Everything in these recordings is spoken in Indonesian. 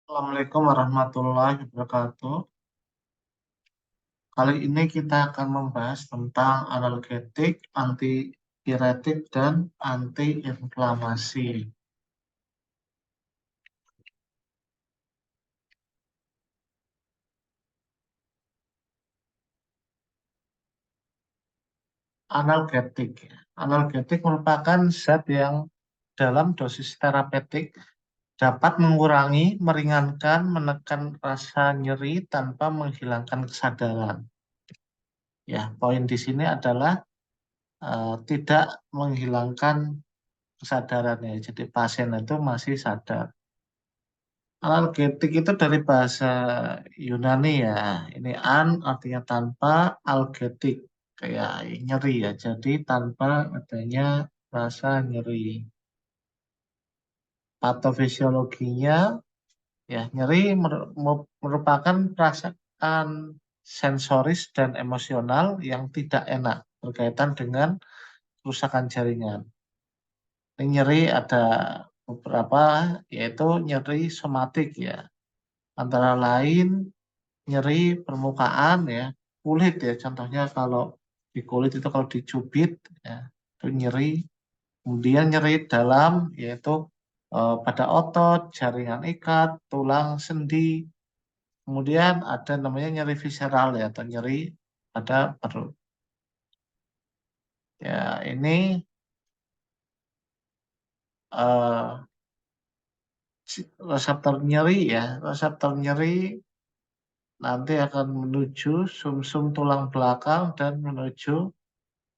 Assalamualaikum warahmatullahi wabarakatuh. Kali ini kita akan membahas tentang analgetik, antipiretik, dan antiinflamasi. Analgetik. Analgetik merupakan zat yang dalam dosis terapeutik dapat mengurangi, meringankan, menekan rasa nyeri tanpa menghilangkan kesadaran. Ya, poin di sini adalah tidak menghilangkan kesadarannya. Jadi pasien itu masih sadar. Analgetik itu dari bahasa Yunani ya. Ini artinya tanpa, algetik kayak nyeri ya. Jadi tanpa adanya rasa nyeri. Patofisiologinya ya nyeri merupakan perasaan sensoris dan emosional yang tidak enak berkaitan dengan kerusakan jaringan. Ini nyeri ada beberapa yaitu nyeri somatik ya. Antara lain nyeri permukaan ya, kulit ya, contohnya kalau di kulit itu kalau dicubit ya itu nyeri. Kemudian nyeri dalam yaitu pada otot, jaringan ikat, tulang, sendi. Kemudian ada namanya nyeri visceral ya, atau nyeri pada perut. Ya ini eh, reseptor nyeri ya, reseptor nyeri nanti akan menuju sumsum tulang belakang dan menuju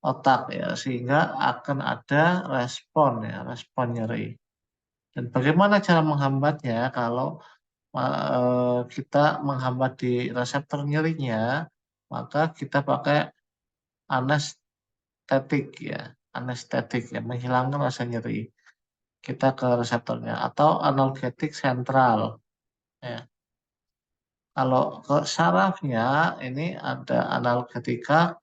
otak ya, sehingga akan ada respon ya, respon nyeri. Dan bagaimana cara menghambatnya? Kalau kita menghambat di reseptor nyerinya, maka kita pakai anestetik ya, anestetik ya, menghilangkan rasa nyeri. Kita ke reseptornya atau analgetik sentral ya. Kalau ke sarafnya ini ada analgetika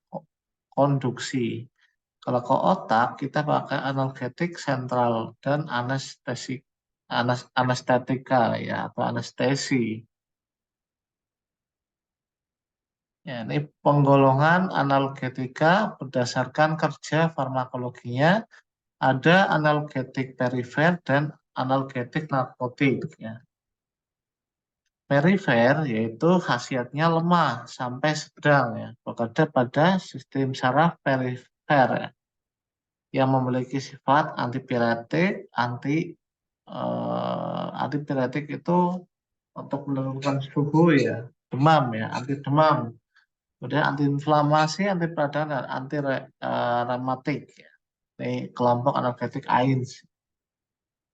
konduksi. Kalau ke otak kita pakai analgetik sentral dan anestetika ya, atau anestesi. Ya, ini penggolongan analgetika berdasarkan kerja farmakologinya. Ada analgetik perifer dan analgetik narkotik ya. Perifer yaitu khasiatnya lemah sampai sedang ya, bekerja pada sistem saraf perifer ya, yang memiliki sifat antipiretik, antipiretik itu untuk menurunkan suhu ya, demam ya, anti demam. Kemudian antiinflamasi, anti peradangan, dan anti rematik ya. Ini kelompok analgetik AINS.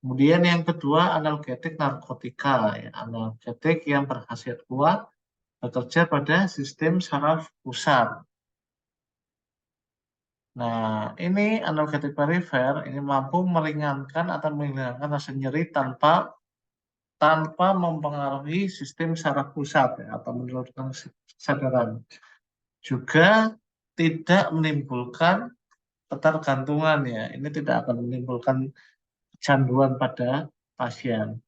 Kemudian yang kedua analgetik narkotika ya, analgetik yang berkhasiat kuat bekerja pada sistem saraf pusat. Nah, ini analgetik perifer ini mampu meringankan atau menghilangkan rasa nyeri tanpa tanpa mempengaruhi sistem saraf pusat ya, atau menurunkan kesadaran. Juga tidak menimbulkan ketergantungan ya. Ini tidak akan menimbulkan kecanduan pada pasien.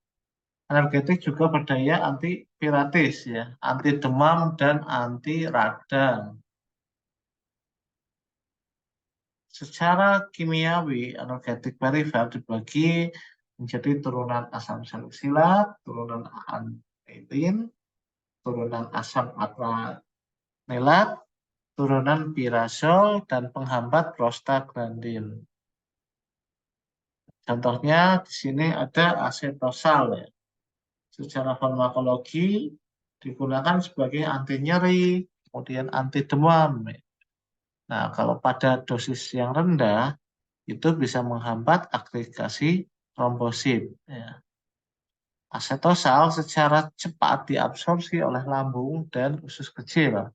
Analgetik juga berdaya antipiratis ya, anti demam dan anti radang. Secara kimiawi, analgetik perifer dibagi menjadi turunan asam salisilat, turunan anilin, turunan asam atranelat, turunan pirazol, dan penghambat prostaglandin. Contohnya di sini ada asetosal ya. Secara farmakologi digunakan sebagai anti nyeri, kemudian anti demam. Nah, kalau pada dosis yang rendah itu bisa menghambat agregasi trombosit. Ya. Asetosal secara cepat diabsorpsi oleh lambung dan usus kecil.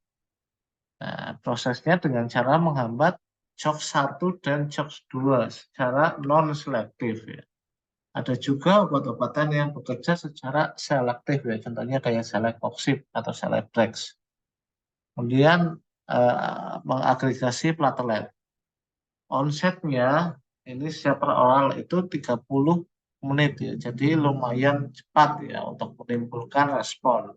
Nah, prosesnya dengan cara menghambat COX-1 dan COX-2 secara non-selektif ya. Ada juga obat-obatan yang bekerja secara selektif ya, contohnya kayak Celecoxib atau Celebrex. Kemudian mengagregasi platelet. Onsetnya ini secara oral itu 30 menit ya. Jadi lumayan cepat ya untuk menimbulkan respon.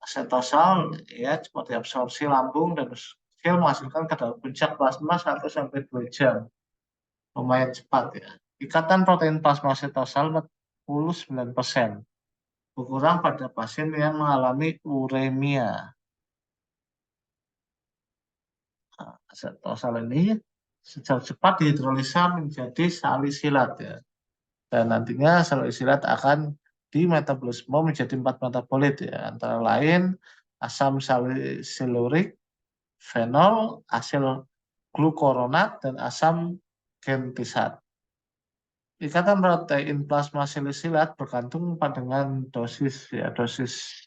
Acetosal ya cepat diabsorpsi lambung dan sel menghasilkan kadar puncak plasma 1 sampai 2 jam. Lumayan cepat ya. Ikatan protein plasma acetosal 49% berkurang pada pasien yang mengalami uremia. Acetosal ini secara cepat dihidrolisa menjadi salisilat ya. Dan nantinya salisilat akan dimetabolisme menjadi 4 metabolit ya. Antara lain asam salisilurik, fenol, asil glukuronat, dan asam gentisat. Ikatan protein plasma salisilat bergantung pada dengan dosis ya, dosis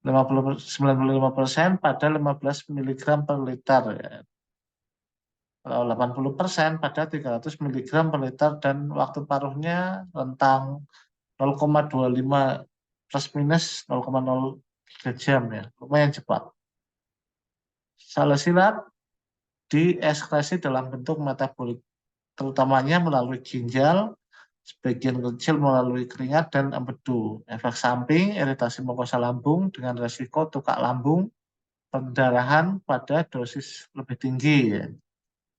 95% pada 15 mg per liter ya. Kalau 80% pada 300 mg per liter dan waktu paruhnya rentang 0,25 plus minus 0,03 jam ya, lumayan cepat. Salisilat dieskresi dalam bentuk metabolit, terutamanya melalui ginjal, sebagian kecil melalui keringat dan empedu. Efek samping, iritasi mukosa lambung dengan resiko tukak lambung, pendarahan pada dosis lebih tinggi ya.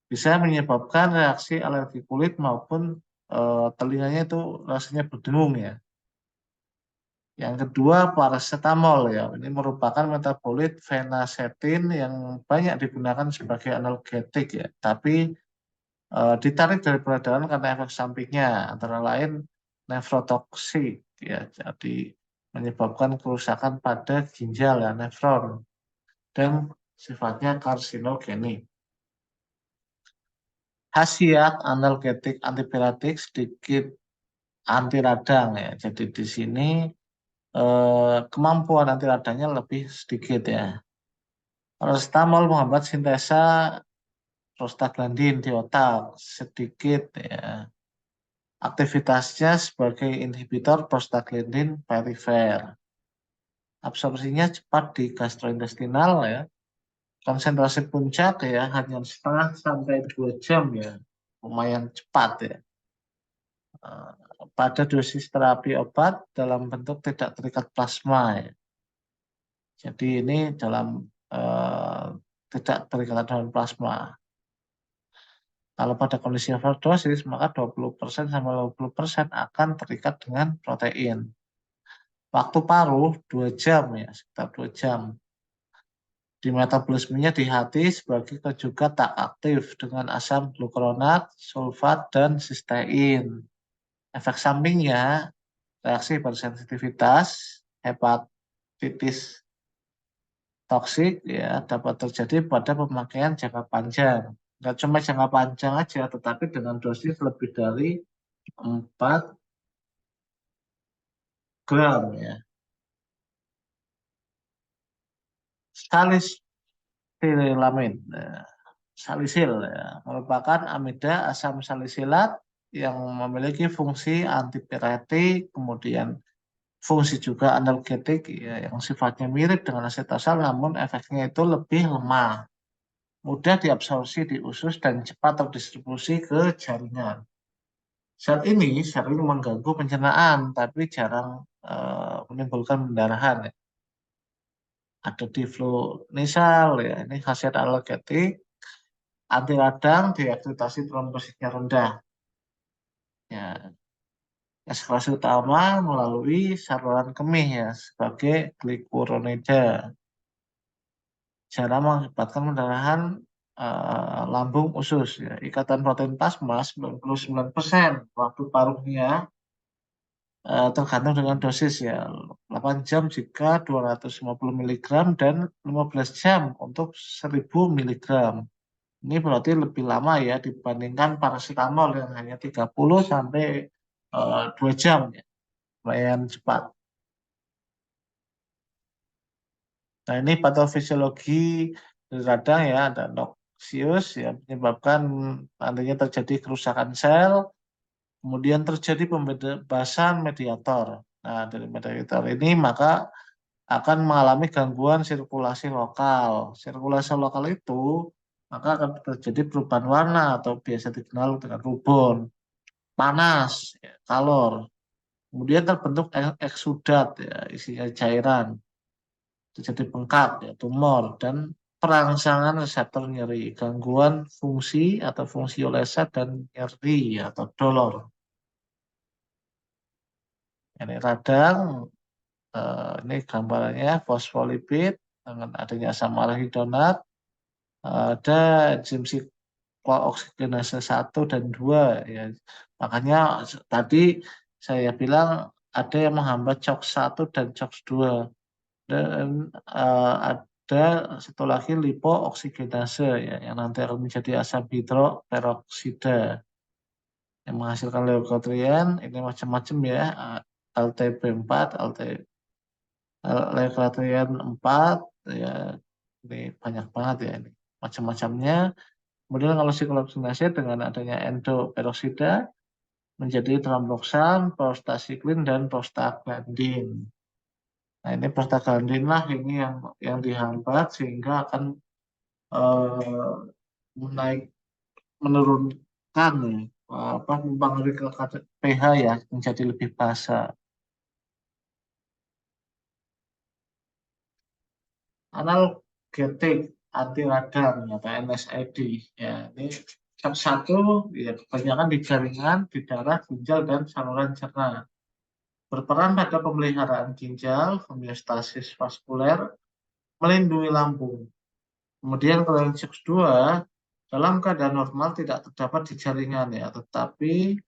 Bisa menyebabkan reaksi alergi kulit maupun telinganya itu rasanya berdengung ya. Yang kedua, paracetamol ya. Ini merupakan metabolit fenacetin yang banyak digunakan sebagai analgetik ya. Tapi ditarik dari peredaran karena efek sampingnya, antara lain nefrotoksik ya. Jadi menyebabkan kerusakan pada ginjal ya, nefron, dan sifatnya karsinogenik. Khasiat analgetik antipiretik sedikit anti radang ya. Jadi di sini kemampuan anti radangnya lebih sedikit ya. Paracetamol menghambat sintesa prostaglandin di otak sedikit ya. Aktivitasnya sebagai inhibitor prostaglandin perifer. Absorpsinya cepat di gastrointestinal ya. Konsentrasi puncak ya hanya 1,5 sampai 2 jam ya. Lumayan cepat ya. Pada dosis terapi obat dalam bentuk tidak terikat plasma ya. Jadi ini dalam tidak terikat dengan plasma. Kalau pada kondisi overdosis, maka 20% sampai 50% akan terikat dengan protein. Waktu paruh 2 jam ya, sekitar 2 jam. Di metabolismenya di hati sebagai juga tak aktif dengan asam glukuronat, sulfat, dan sistein. Efek sampingnya, reaksi hipersensitivitas, hepatitis toksik ya dapat terjadi pada pemakaian jangka panjang. Nggak cuma jangka panjang aja, tetapi dengan dosis lebih dari 4 gram ya. Salisilamin, salisil ya, merupakan amida asam salisilat yang memiliki fungsi antipiretik, kemudian fungsi juga analgetik ya, yang sifatnya mirip dengan asetasal, namun efeknya itu lebih lemah, mudah diabsorpsi di usus dan cepat terdistribusi ke jaringan. Zat ini sering mengganggu pencernaan, tapi jarang menimbulkan pendarahan ya. Ada diflunisal ya, ini khasiat analgetik, anti radang, diakreditasi trombositnya rendah. Ya, ekskresi utama melalui saluran kemih ya sebagai glikuronida. Jarang mengakibatkan pendarahan lambung usus ya. Ikatan protein plasma 99%, waktu paruhnya tergantung dengan dosis ya. 8 jam jika 250 mg dan 15 jam untuk 1000 mg. Ini berarti lebih lama ya dibandingkan paracetamol yang hanya 30 sampai 2 jam ya. Lumayan cepat. Nah, ini patofisiologi dari radang ya, ada noxious ya menyebabkan nantinya terjadi kerusakan sel, kemudian terjadi pembebasan mediator. Nah, dari mediator ini maka akan mengalami gangguan sirkulasi lokal. Sirkulasi lokal itu maka akan terjadi perubahan warna atau biasa dikenal dengan rubon. panas, ya, kalor. Kemudian terbentuk eksudat, ya, isinya cairan, terjadi bengkak, ya, tumor, dan perangsangan reseptor nyeri, gangguan fungsi atau fungsioleset dan nyeri atau dolor. Ini radang, ini gambarannya fosfolipid dengan adanya asam arahidonat, ada enzim oksigenase 1 dan 2, ya. Makanya tadi saya bilang ada yang menghambat COX-1 dan COX-2, dan ada satu lagi lipooksigenase, ya, yang nanti akan menjadi asam hidroperoksida yang menghasilkan leukotrien. Ini macam-macam, ya, LTB4, leukotrien 4, ya, ini banyak banget, ya, ini macam-macamnya. Kemudian kalau siklooksinase dengan adanya endoperoksida menjadi tromboksan, prostasiklin, dan prostaglandin. Nah, ini prostaglandin lah ini yang dihambat sehingga akan eh, menaik menurunkan, ya, mempengaruhi ke pH, ya, menjadi lebih basa. Analgetik anti radang atau NSAID, ya, ini satu, ya, kebanyakan di jaringan, di darah, ginjal, dan saluran cerna. Berperan pada pemeliharaan ginjal, homeostasis vaskuler, melindungi lambung. Kemudian kalau yang COX-2 dalam keadaan normal tidak terdapat di jaringan, ya, tetapi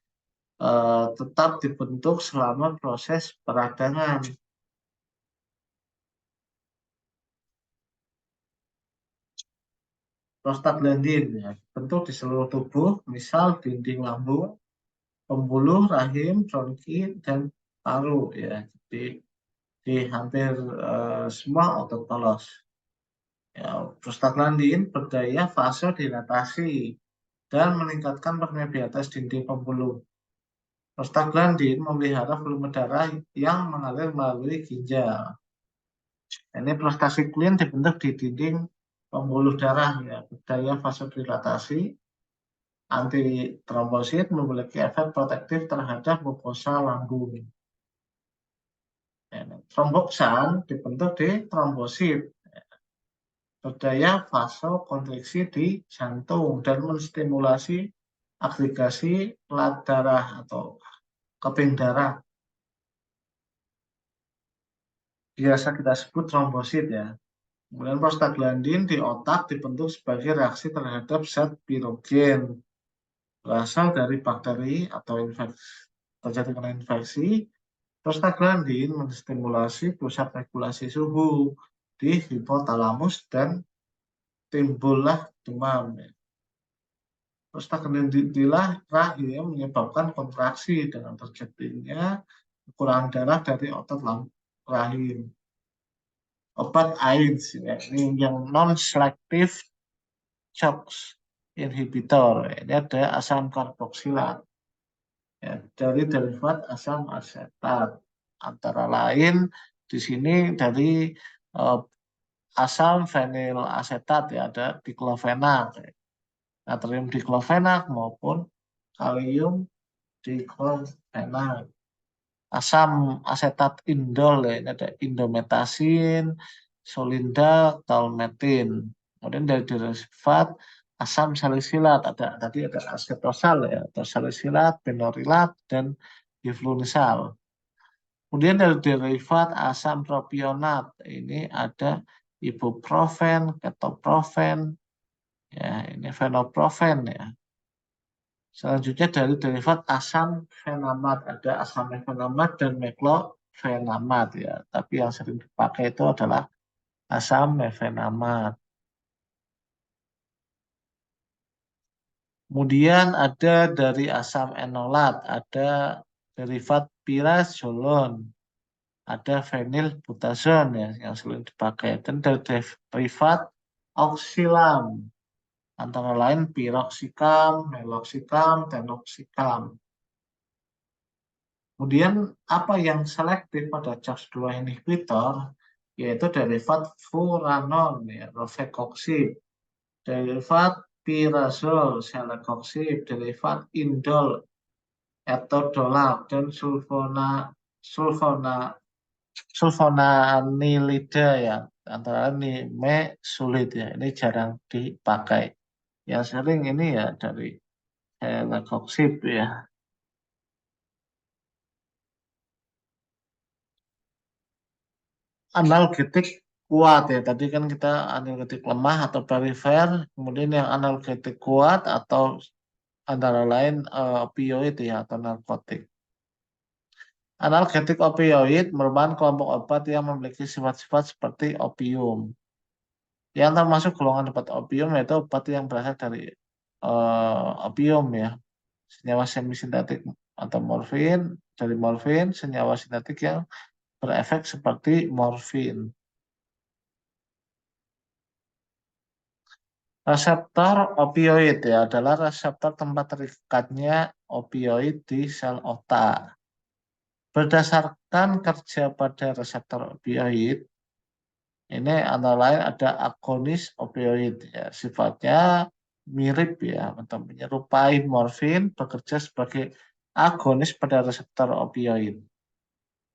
tetap dibentuk selama proses peradangan. Prostaglandin, ya, bentuk di seluruh tubuh, misal dinding lambung, pembuluh, rahim, bronki, dan paru, ya. Jadi di hampir semua otot polos. Ya, prostaglandin berdaya vasodilatasi dan meningkatkan permeabilitas dinding pembuluh. Prostaglandin memelihara volume darah yang mengalir melalui ginjal. Ini prostasiklin dibentuk di dinding pembuluh darah, ya, berdaya vasodilatasi, anti trombosit, memiliki efek protektif terhadap mukosa lambung. Tromboksan dibentuk di trombosit, berdaya vasokonstriksi di jantung dan menstimulasi agregasi pelat darah atau keping darah. Biasa kita sebut trombosit, ya. Kemudian prostaglandin di otak dibentuk sebagai reaksi terhadap zat pirogen berasal dari bakteri atau terjadi karena infeksi. Prostaglandin menstimulasi pusat regulasi suhu di hipotalamus dan timbullah demam. Prostaglandin rahim menyebabkan kontraksi dengan terjadinya kekurangan darah dari otot rahim. Obat AIDS, ya, ini yang non-selective COX inhibitor. Ini ada asam karboksilat, ya, dari derivat asam asetat. Antara lain di sini dari eh, asam fenil asetat, ya, ada diklofenak, ya, natrium diklofenak maupun kalium diklofenak. Asam asetat indol, ya, ini ada indometasin, solinda, tolmetin. Kemudian dari derivat asam salisilat tadi ada asetosal, ya, atau salisilat, benorilat, dan diflunisal. Kemudian dari derivat asam propionat ini ada ibuprofen, ketoprofen, ya, ini fenoprofen, ya. Selanjutnya dari derivat asam fenamat ada asam mefenamat dan meklofenamat, ya. Tapi yang sering dipakai itu adalah asam mefenamat. Kemudian ada dari asam enolat, ada derivat pirazolon, ada fenilbutazon, ya, yang sering dipakai, dan dari derivat oksilam, antara lain piroksikam, meloksikam, tenoksikam. Kemudian apa yang selektif pada COX-2 inhibitor, yaitu derivat furanon, ya, rofecoxib, derivat pirazol, celecoxib, derivat indol, etodolat dan sulfonamida ya. Antara ini sulit ya. Ini jarang dipakai. Yang sering ini ya dari Celecoxib ya. Analgetik kuat ya. Tadi kan kita analgetik lemah atau perifer, kemudian yang analgetik kuat atau antara lain opioid ya atau narkotik. Analgetik opioid merupakan kelompok obat yang memiliki sifat-sifat seperti opium. Yang termasuk golongan obat opium yaitu obat yang berasal dari opium ya, senyawa semisintetik atau morfin, dari morfin, senyawa sintetik yang berefek seperti morfin. Reseptor opioid ya adalah reseptor tempat terikatnya opioid di sel otak. Berdasarkan kerja pada reseptor opioid, ini antara lain ada agonis opioid ya, sifatnya mirip ya atau menyerupai morfin, bekerja sebagai agonis pada reseptor opioid.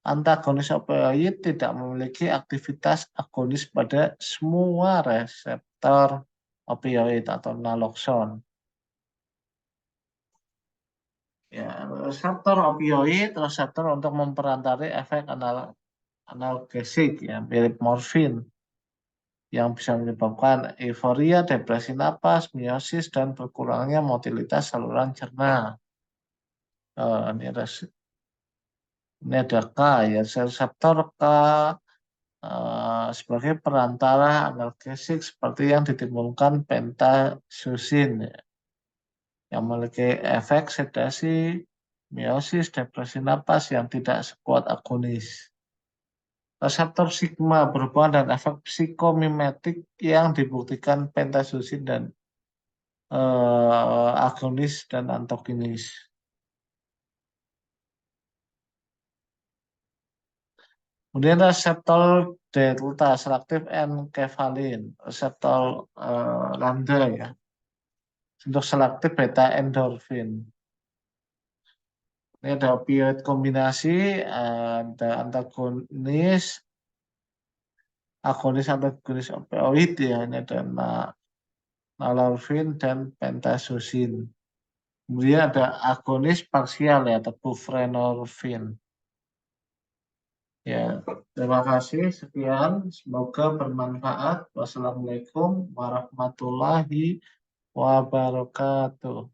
Antagonis opioid tidak memiliki aktivitas agonis pada semua reseptor opioid atau nalokson. Ya, reseptor opioid, reseptor untuk memperantari efek analgesik ya, mirip morfin yang bisa menyebabkan euforia, depresi napas, miosis, dan berkurangnya motilitas saluran cerna. Ini ada K ya, reseptor K sebagai perantara analgesik seperti yang ditimbulkan pentasusin ya, yang memiliki efek sedasi, miosis, depresi napas yang tidak sekuat agonis. Reseptor sigma berhubungan dengan efek psikomimetik yang dibuktikan pentasusin dan agonis dan antagonis. Kemudian reseptor delta selektif enkefalin, reseptor lambda ya, untuk selektif beta endorfin. Ini ada opioid kombinasi, ada agonis antagonis opioid ya, ini ada nalorfin dan pentasusin. Kemudian ada agonis parsial ya, atau buprenorfin. Ya, terima kasih. Sekian, semoga bermanfaat. Wassalamualaikum warahmatullahi wabarakatuh.